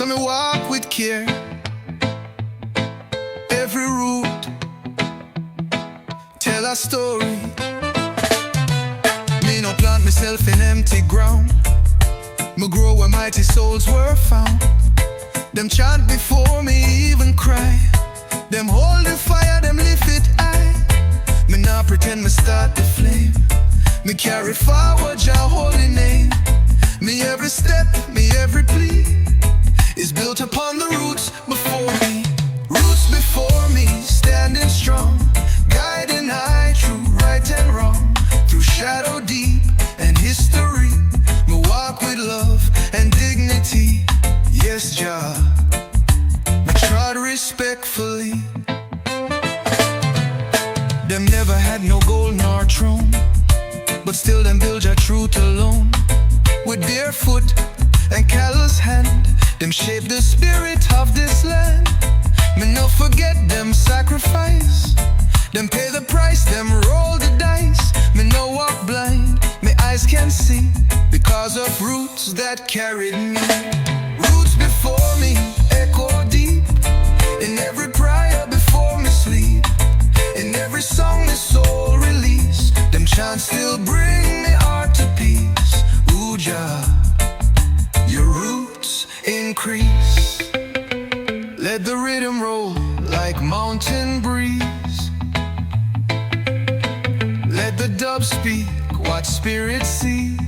So me walk with care. Every root tell a story. Me no plant myself in empty ground. Me grow where mighty souls were found. Them chant before me even cry. Them hold the fire, them lift it high. Me not pretend me start the flame. Me carry forward your holy name. Me every step, me every plea is built upon the roots before me. Roots before me, standing strong, guiding high through right and wrong, through shadow deep and history. Me walk with love and dignity. Yes, Jah, me trod respectfully. Them never had no gold nor throne, but still them build your truth alone. With bare foot and callous hand, them shape the spirit of this land. Me no forget them sacrifice. Them pay the price, them roll the dice. Me no walk blind, me eyes can see, because of roots that carried me. Roots before me, echo deep, in every prayer before me sleep, in every song the soul release. Them chants still bring me heart to peace. Ooh, Jah, your roots increase. Let the rhythm roll like mountain breeze. Let the dub speak what spirit sees.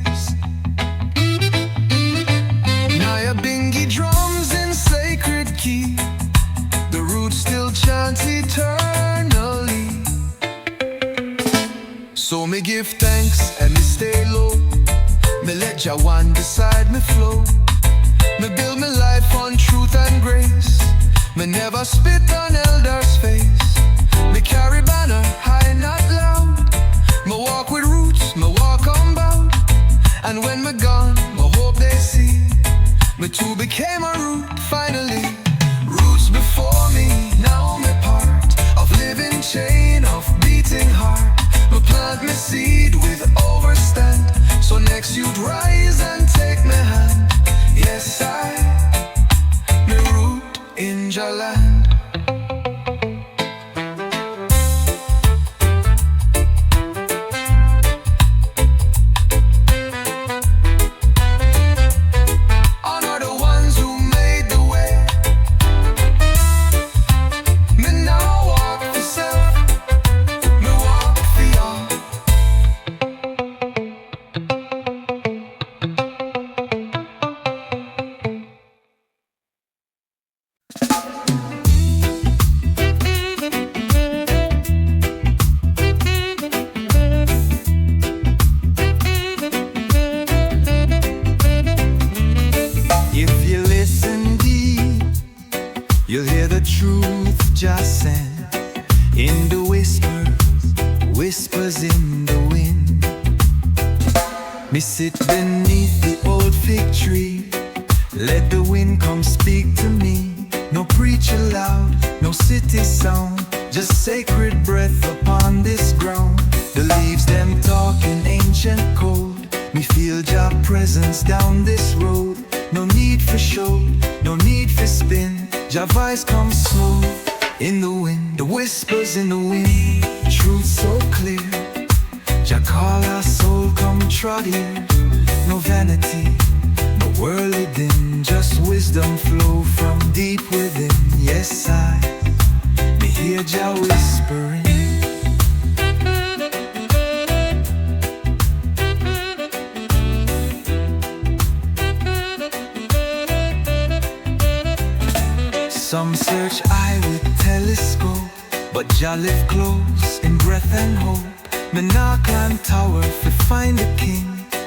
Nyabinghi drums in sacred key. The roots still chant eternally. So me give thanks and me stay low. Me let Jawan beside me flow. Me build me life on truth and grace. Me never spit on elders' face. Me carry banner high, not loud. Me walk with roots, me walk unbound. And when me gone, me hope they see me too became a root finally. Roots before me, now me part of living chain of beating heart. Me plant me seed with overstand, so next you'd rise and take me hand. Yes, I me root in your land. Honor the ones who made the way. Me now walk for self, me walk for y'all. If you listen deep, you'll hear the truth just sent in the whispers in the wind. Me sit beneath the old fig tree, let the wind come speak to me. No preacher loud, no city sound, just sacred breath upon this ground. The leaves them talking ancient code. Me feel your presence down this road. No need for show, no need for spin. Your voice comes smooth in the wind. The whispers in the wind, truth so clear. Jah call our soul, come trot here. No vanity, no worldly din, just wisdom flow from deep within. Yes, I me hear Jah whispering. Some search eye with telescope, but Jah live close in breath and hope. Me knock on tower to find the king.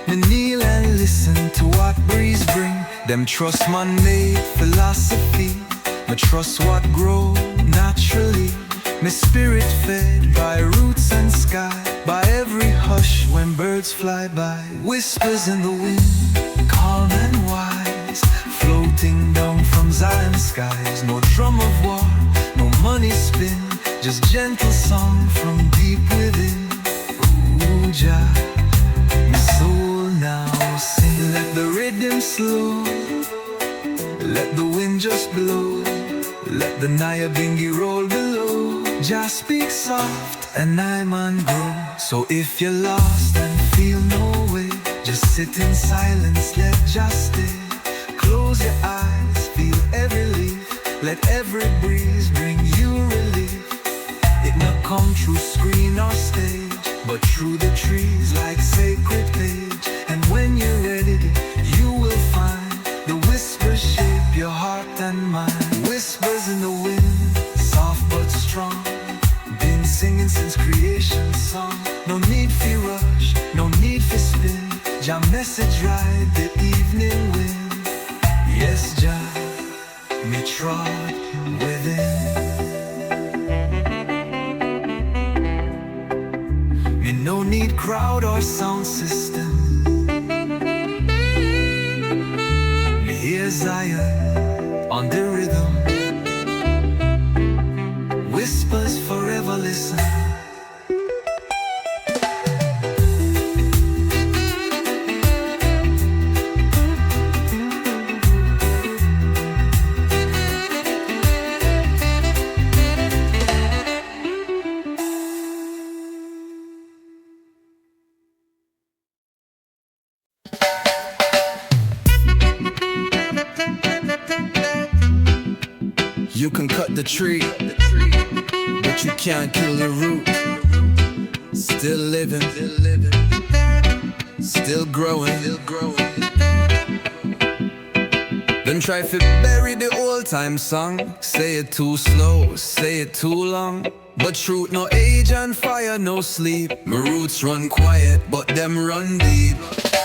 Me kneel and listen to what breeze bring. Them trust man-made philosophy. Me trust what grow naturally. Me spirit fed by roots and sky, by every hush when birds fly by. Whispers in the wind, calm and wise, floating down from Zion skies. No drum of war, no money spin, just gentle song from deep within. Ooh, Jah, my soul now sing. Let the rhythm slow, let the wind wind just blow. Let the Nyabinghi roll below. Just speak soft and I'm ungrow. So if you're lost and feel no way, just sit in silence, let just stay. Close your eyes, feel every leaf. Let every breeze bring you relief. It not come through screen or stage, but through the trees like sacred page. And when you're ready, you will find the whispers shape your heart and mind. Whispers in the wind, soft but strong. Been singing since creation's song. No need for rush, no need for spin. Jah message ride the evening wind. Yes, Jah, me trod within. Me no need crowd or sound system. Me hear Zion on the rhythm. Whispers forever listen. You can cut the tree, but you can't kill the root. Still living, still growing. Don't try to bury the old time song. Say it too slow, say it too long. But truth no age and fire no sleep. My roots run quiet, but them run deep.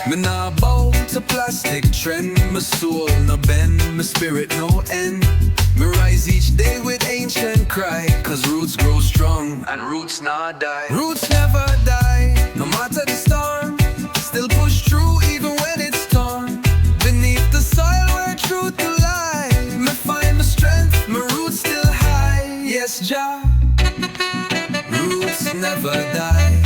Me nah bow to plastic trend. My soul no bend, my spirit no end. Me rise each day with ancient cry. Cause roots grow strong and roots nah die. Roots never die, no matter the storm. Still push through even when it's torn. Beneath the soil where truth to lie. Me find my strength, my roots still high. Yes, Jah, roots never die.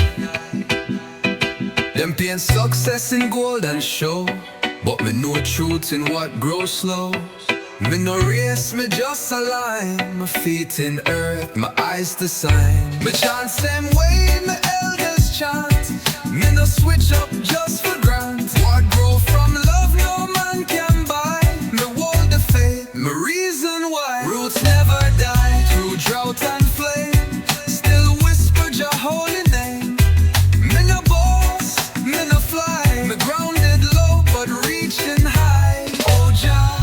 Them paint success in gold and show, but me know truth in what grows slow. Me no race, me just align. My feet in earth, my eyes the sign. Me chant same way my elders chant. Me no switch up just for grant. What grow from love no man can buy. Me hold the faith, my reason why. Roots never die through drought and flame. Still whisper your holy name. Me no boss, me no fly. Me grounded low but reaching high. Oh Jah,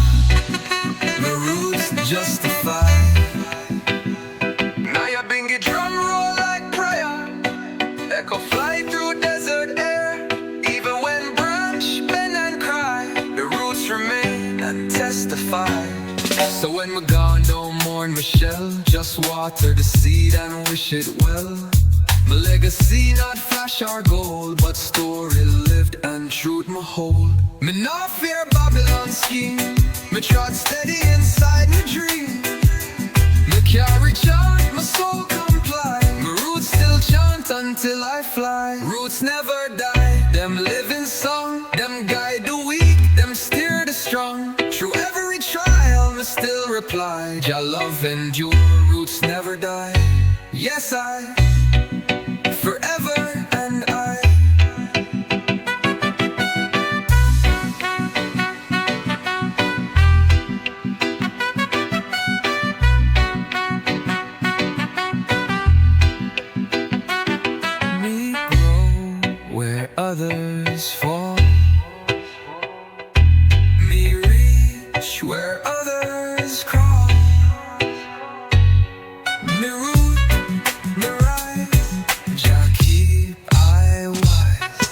my roots justify. Nyabinghi drum roll like prayer. Echo fly through desert air. Even when branch bend and cry, the roots remain and testify. So when we're gone, don't mourn my shell. Just water the seed and wish it well. My legacy not flash or gold, but story lived and truth my hold. Me not fear Babylon's scheme. Me trod steady inside my dream. Me carry chant, my soul comply. My roots still chant until I fly. Roots never die, them live in song. Them guide the weak, them steer the strong. Through every trial, me still reply. Jah love endure, roots never die. Yes, I, forever and I. Me grow where others fall. Me reach where others crawl. Me root, me rise. Jah keep I wise.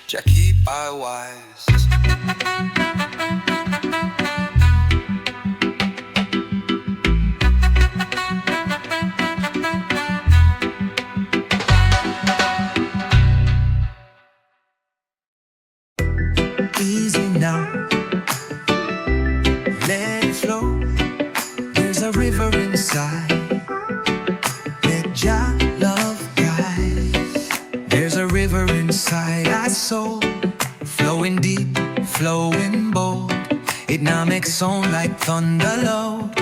Jah keep I wise. inside. Let Jah love guide. There's a river inside our soul, flowing deep, flowing bold. It now makes sound like thunder loud,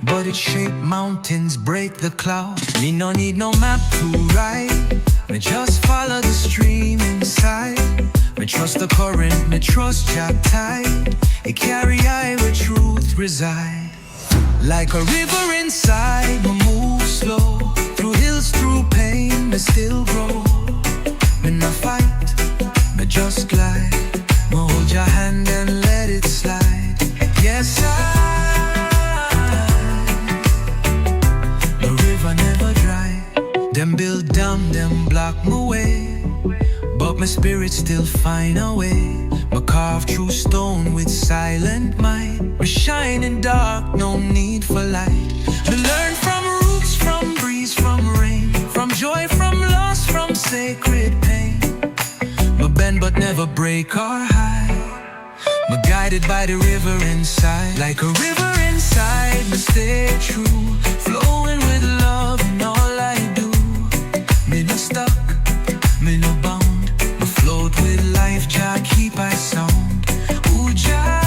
but it shape mountains, break the cloud. Me no need no map to ride, me just follow the stream inside. Me trust the current, me trust Jah tide. It carry I where truth reside. Like a river inside, me move slow. Through hills, through pain, me still grow. Me no fight, me just glide. Me hold your hand and let it slide. Yes, the river never dry. Them build dam, them block my way, but my spirit still find a way. Me carve through stone with silent mind. Me shine in dark, no need for light. Me learn from roots, from breeze, from rain, from joy, from loss, from sacred pain. Me bend but never break or hide. Me guided by the river inside. Like a river inside, me stay true, flowing with love in all I do. Me no stuck, me no bound, me float with life, Jah keep I sound. Ooh, Jah,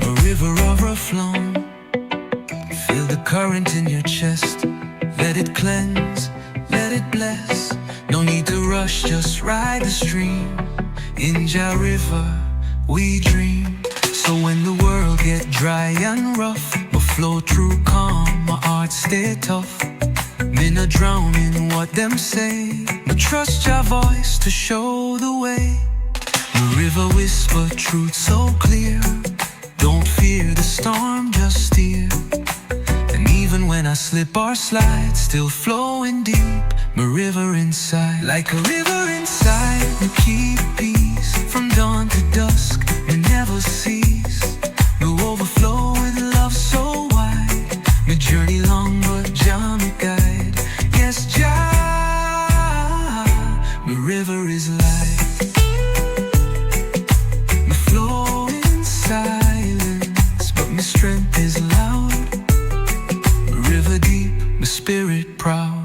a river overflown. Feel the current in your chest, let it cleanse, let it bless. No need to rush, just ride the stream. In Jah river we dream. So when the world get dry and rough, we flow through calm, my heart stay tough. Me no drown in what them say, but trust Jah voice to show the way. The river whisper truth so clear. Don't fear the storm, just steer. And even when I slip or slide, still flowing deep, my river inside. Like a river inside, me keep peace. From dawn to dusk, me never cease. Me overflow with love so wide. Me journey long, but Jah me guide. Yes, Jah, my river is light. Me flow in silence, but my strength is loud. My river deep, my spirit proud.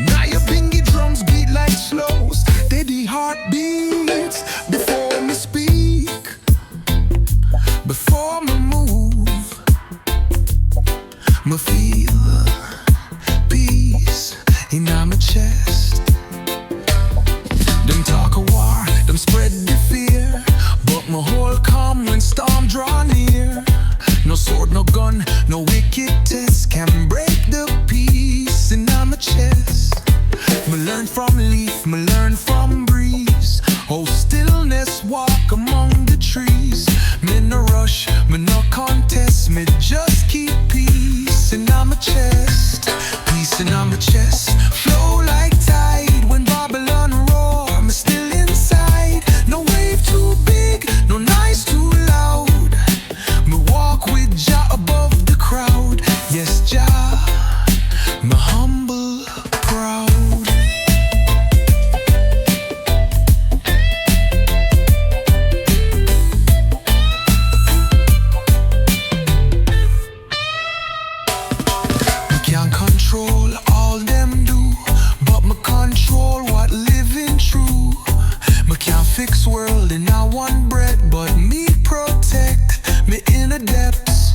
Nyabinghi drums beat like slow, steady heartbeats before me speak, before me move. Me feel peace in my chest. Them talk of war, them spread the fear, but my whole calm when storm draw near. No sword, no gun, no wicked test can break the peace in my chest. Me learn from leaf, me learn from breeze. Oh, stillness walk among the trees. Me no rush, me no contest, me just keep peace in my chest. Peace in my chest, flow like tide. When Babylon roar, me still inside. No wave too big, no noise too loud. Me walk with Jah above the crowd. Yes, Jah, me humble, proud. Me can't control all them do, but me control what living true. Me can't fix world in a one breath, but me protect me inner depths.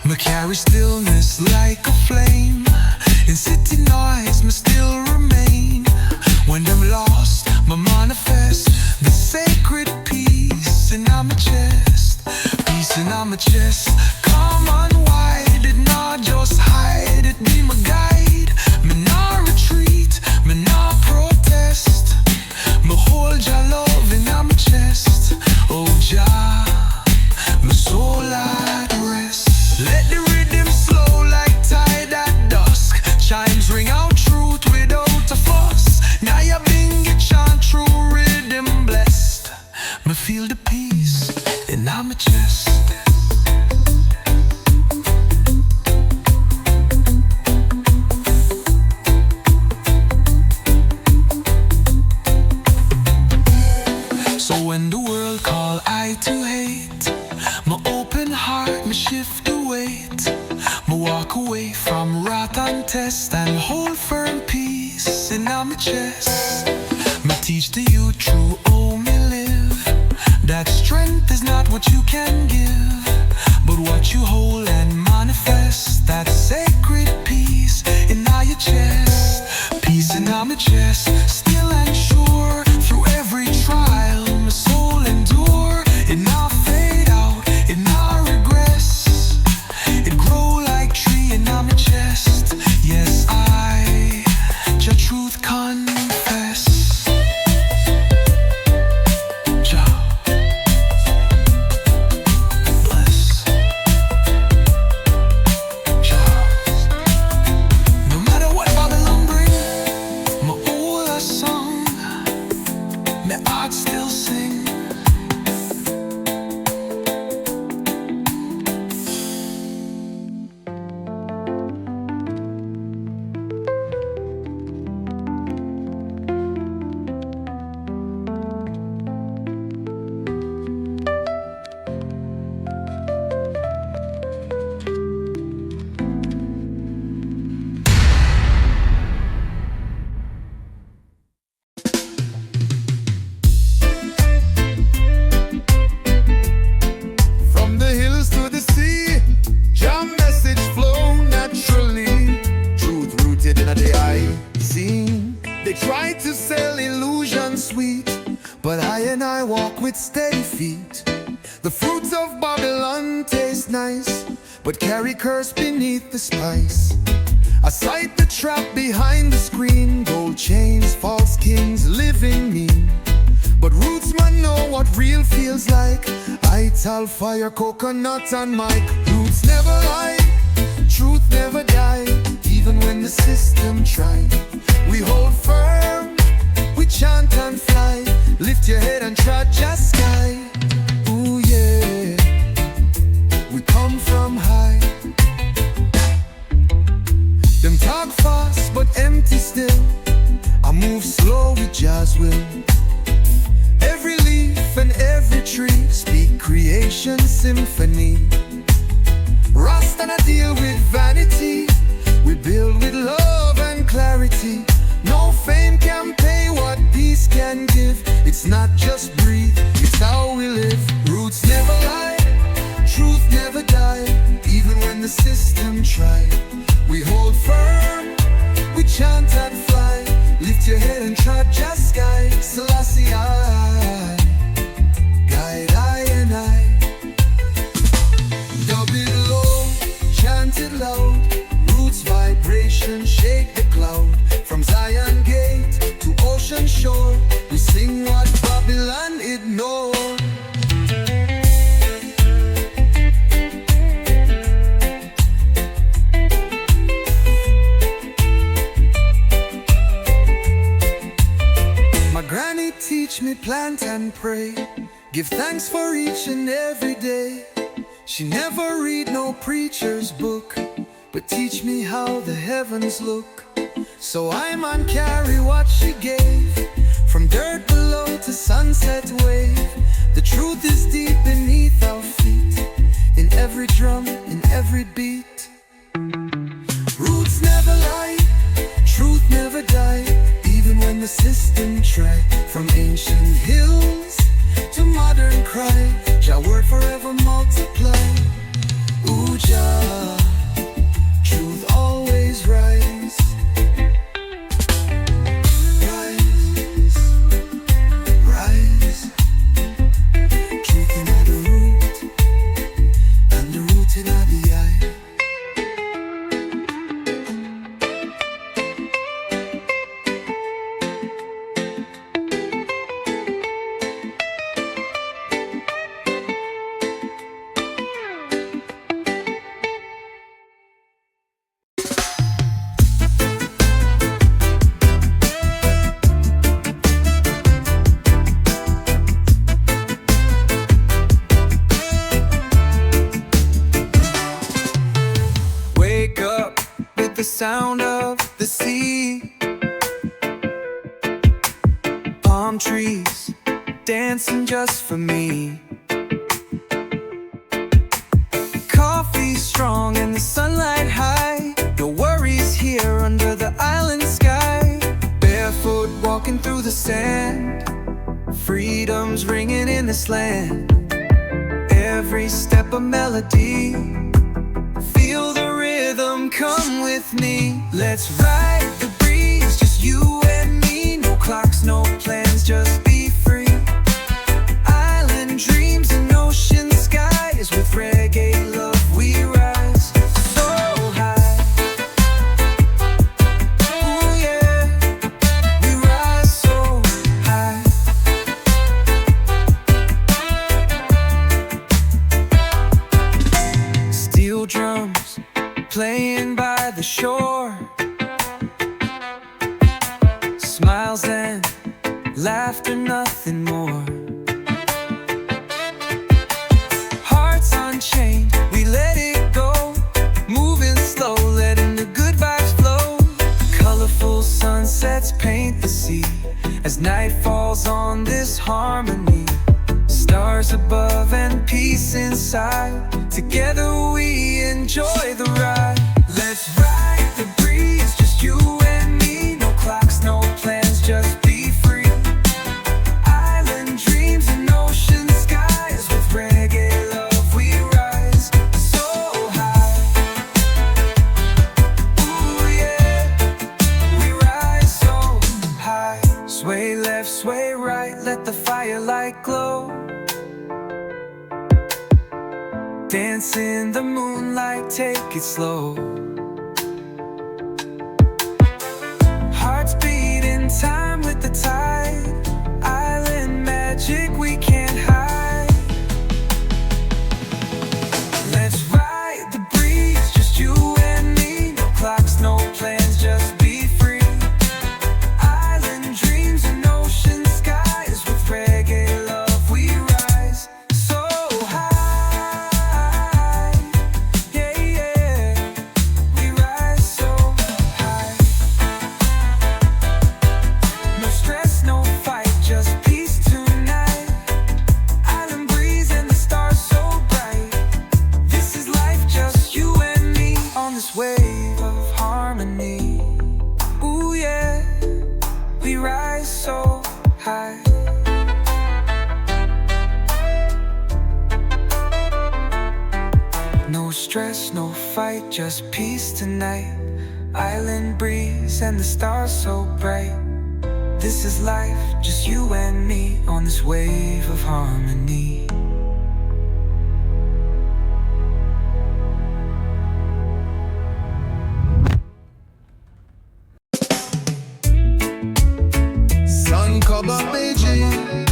Me carry stillness like a flame. In city noise, me still remain. When them lost, me manifest the sacred peace in my chest. Peace in my chest, come on wide. It not just hide, it be my guide. Me not retreat, me not protest. Me hold Jah love in my chest. Oh Jah, my soul at rest. Let the rhythm slow like time. from wrath and test, and hold firm peace in my chest. Me teach the youth true, oh me live, that strength is not what you can give, but what you hold and manifest. That sacred peace in your chest, peace in my chest, still and sure. Through every trial, my soul endure. It not fade out, it not regress. It grow like tree in my chest. Yes, I, your truth confess. Steady feet. The fruits of Babylon taste nice, but carry curse beneath the spice. I sight the trap behind the screen, gold chains, false kings living mean. But Rootsman know what real feels like. I tell fire, coconut and mic. Roots never lie, truth never die, even when the system try. We hold firm, we chant and fly. Lift your head and trot just sky. Ooh yeah, we come from high. Them talk fast but empty still. I move slow with jazz will. Every leaf and every tree speak creation symphony. Rasta not deal with vanity, we build with love and clarity. No fame can pay what peace can give. It's not just breathe, it's how we live. Roots never lie, truth never die, even when the system try. We hold firm, we chant and fly. Lift your head and trot just sky. Selassie I, guide I and I. Dub it low, chant it loud. Roots vibration shake the cloud. From Zion gate to ocean shore, we sing what Babylon ignored. My granny teach me plant and pray, give thanks for each and every day. She never read no preacher's book, but teach me how the heavens look. So I man carry what she gave, from dirt below to sunset wave. The truth is deep beneath our feet, in every drum, in every beat. Roots never lie, truth never die, even when the system try. From ancient hills to modern cry, Jah word forever multiply. Ooh Jah, truth always rise. The sound of the sea, palm trees dancing just for me. Coffee strong and the sunlight high, the world walking through the sand. Freedom's ringing in this land. Every step a melody. Feel the rhythm, come with me. Let's ride the breeze, just you and me. No clocks, no plans, just be free. Island dreams and ocean skies. With reggae love we rise so high. Ooh yeah, we rise so high. Steel drums playing by the shore. Smiles and laughter, nothing more. Hearts unchained, we let it go. Moving slow, letting the good vibes flow. Colorful sunsets paint the sea as night falls on this harmony. Stars above and peace inside. Together we enjoy the ride. Let's ride the breeze, just you and me. No clocks, no plans, just be free. Island dreams and ocean skies. With reggae love we rise so high. Ooh yeah, we rise so high. Sway left, sway right, let the firelight glow. Dance in the moonlight, take it slow. Hearts beat in time with the tide. Island magic we can't hide. Let's ride the breeze, just you and me. No clocks, no plans, just be free. Island dreams and ocean skies. With reggae love we rise so high. Yeah, yeah, we rise so high. No stress, no fight, just peace tonight. Island breeze and the stars so bright. This is life, just you and me. On this wave of harmony. Ooh yeah, we rise so high. No stress, no fight, just peace tonight. Island breeze and the stars so bright. This is life, just you and me. On this wave of harmony. Sun come up, Beijing.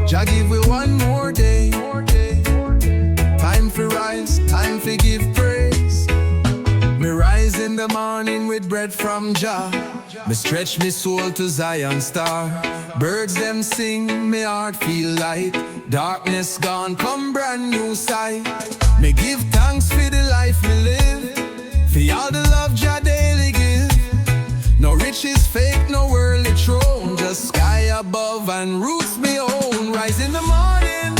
Jah give we one more day. Time for rise, time for give praise. Me rise in the morning with bread from Jah. Me stretch me soul to Zion star. Birds them sing, me heart feel light. Darkness gone, come brand new sight. Me give thanks for the life me live. For all the love Jah daily give. No riches fake, no worldly throne. Just sky above and roots me own. Rise in the morning,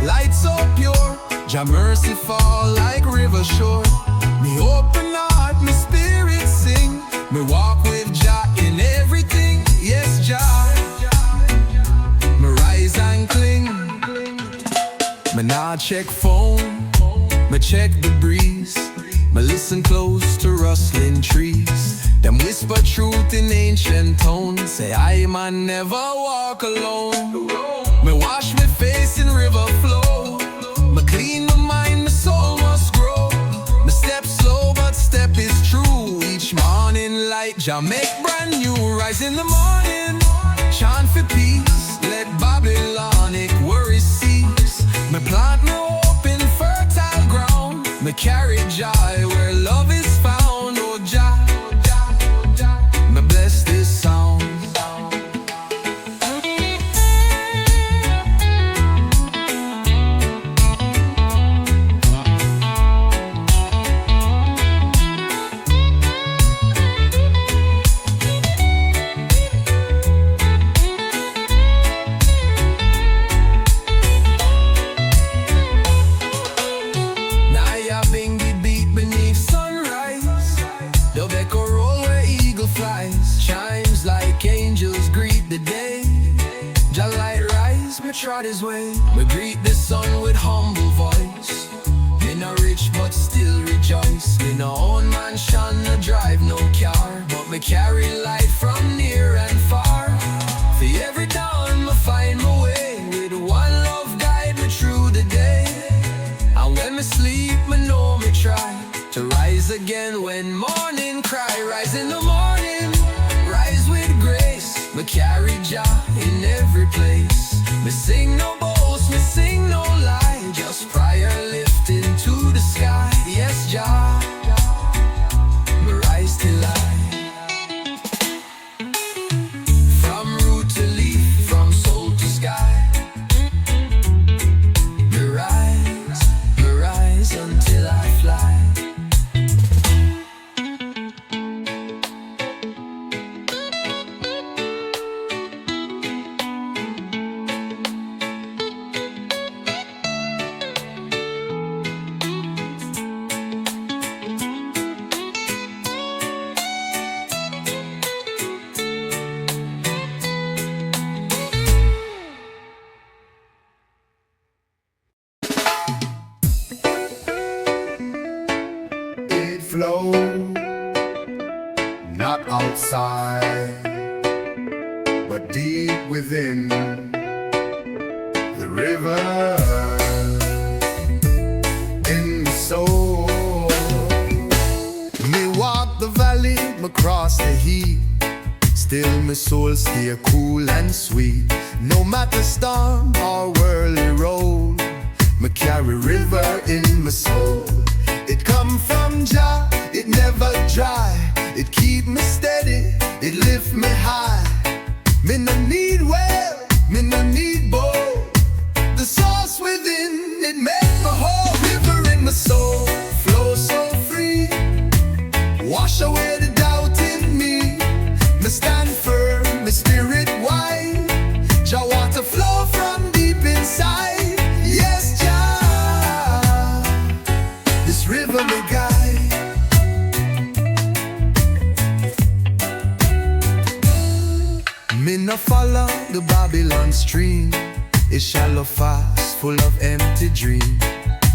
light so pure. Jah mercy fall like river shore. Me open heart, me spirit sing. Me walk with Jah in everything. Yes, Jah. Me rise and cling. Me nah check phone. Me check the breeze. Me listen close to rustling trees. Them whisper truth in ancient tones. Say I man never walk alone. Me wash me face in river flow. Me clean my mind, my soul must grow. Me step slow but step is true. Each morning light Jah make brand new. Rise in the morning, chant for peace. Let Babylonic worry cease. Me plant me hope in fertile ground. Me carry joy where love is found. Oh Jah, me bless this sound. Nyabinghi beat beneath sunrise. trod his way. Me greet the sun with humble voice. Me no rich but still rejoice. Me no own mansion, no drive no car, but me carry light from near and far. For every dawn me find my way, with one love guide me through the day. And when me sleep, me know me try to rise again when morning cry. Rise in the morning, rise with grace. Me carry Jah in every place. Me sing no boast, me sing no lie, just prayer lifting to the sky. Yes, Jah, me rise till I. From root to leaf, from soul to sky. Me rise until I fly. Flow, not outside, but deep within the river, in the soul. Me walk the valley, me cross the heat, still my soul stay cool and sweet. No matter storm or whirly road, me carry river in my soul. It come from Jah, it never dry. It keep me steady, it lift me high. Me no need well, me no need bow. The source within, it make me whole. River in my soul, flow so free. Wash away the doubt in me. Me stand firm, me spirit wide. Jah water flow from deep inside. Yes, Jah, this river me guide. Me no follow the Babylon stream. It's shallow fast, full of empty dream.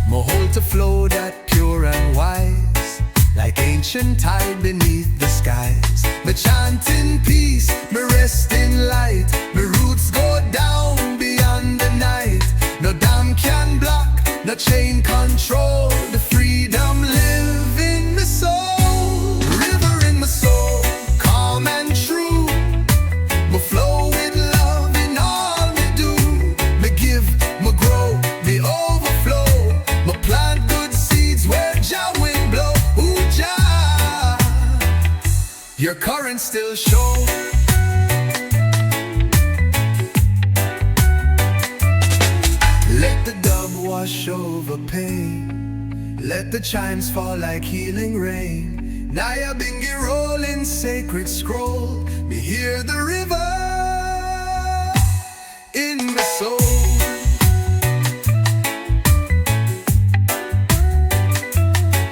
Me hold to flow that pure and wise, like ancient tide beneath the skies. Me chant in peace, me rest in light. Me roots go down beyond the night. No dam can block, no chain control the freedom live in my soul. River in my soul, calm and true. Me flow with love in all me do. Me give, me grow, me overflow. Me plant good seeds where Jah wind blow. Ooh, Jah, your current still show. Let the dub wash over pain. Let the chimes fall like healing rain. Nyabinghi rolling sacred scroll. Me hear the river in my soul.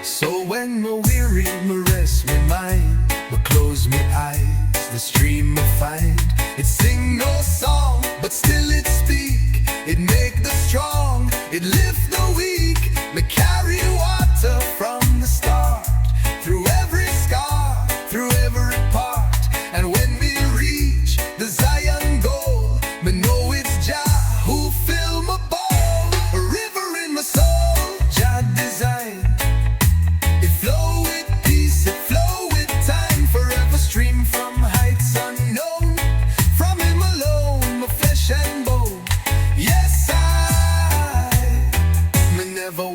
So when me weary, me rest me mind. Me close me eyes, the stream me find. It sing no song, but still it speak. It make the strong, it lift the weak. Me carry water from the start, through every scar, through every part. And when we reach the Zion goal, me know it's Jah who fill my bowl. A river in my soul, Jah design. It flow with peace, it flow with time. Forever stream from heights unknown. From him alone, my flesh and bone. Yes, me never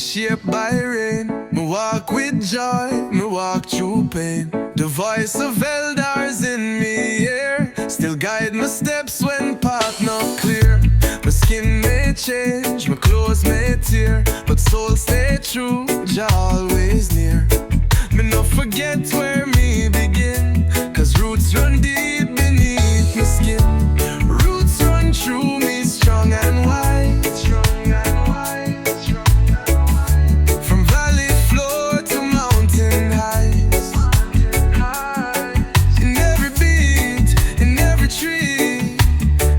shaped by rain. Me walk with joy, me walk through pain. The voice of elders in me ear still guide my steps when path not clear. My skin may change, my clothes may tear, but soul stay true, Jah always near. Me no forget where me begin, cause roots run deep beneath my skin. Roots run through me strong and wide. From valley floor to mountain heights. In every beat, in every tree,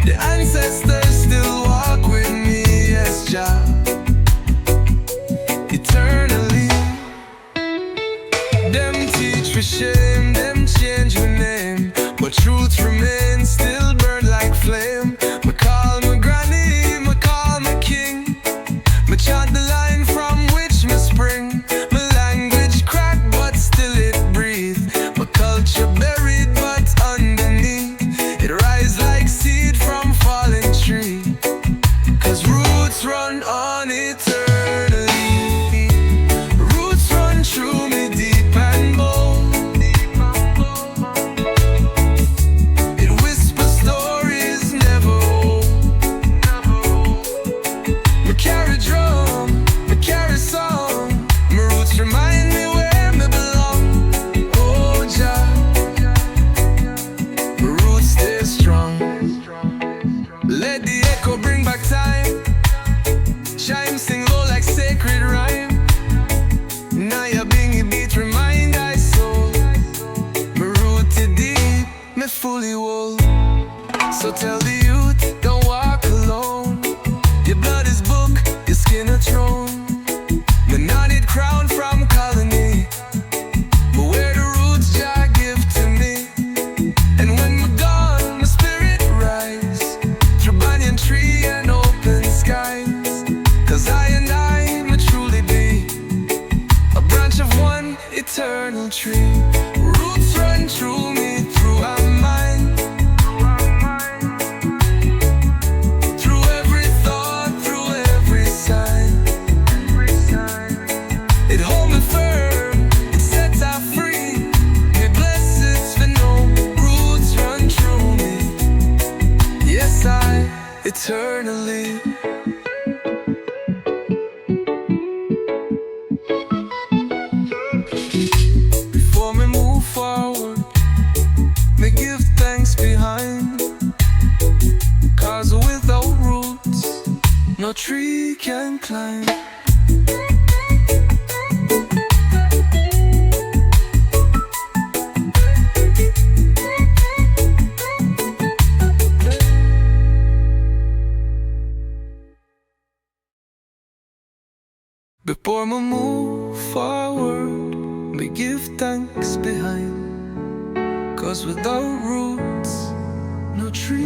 the ancestors still walk with me, yes, Jah, eternally. Them teach for shame, them change my name, but truth remains, still burn like flame. Me call my granny, me call my king. Me chant the line from which me spring. My language cracked, but still it breathe. My culture buried, but underneath it rise like seed from fallen tree. Cause roots run on eternally. Roots run through me deep and bold. It whispers stories never old. Me carry drum, me carry song. My roots remind me where me belong. Oh Jah, my roots stay strong. Let the echo bring back time. Chime sing low like sacred rhyme. Nyabinghi beat remind I soul. Me rooted deep, me fully whole. So tell the youth, don't walk alone. Your blood is book, your skin a throne. The knotted crown from colony, but where the roots Jah give to me. And when we're gone, my spirit rise through banyan tree and open skies. Cause I and I may truly be a branch of one eternal tree. Roots run through me, through our mind, through every thought, through every sign. It hold me firm, it sets us free. Me blessings for no roots run through me. Yes, I eternally. Before me move forward, me give thanks behind. Cause without roots, no tree can climb. Before me move forward, me give thanks behind. Cause without roots, no tree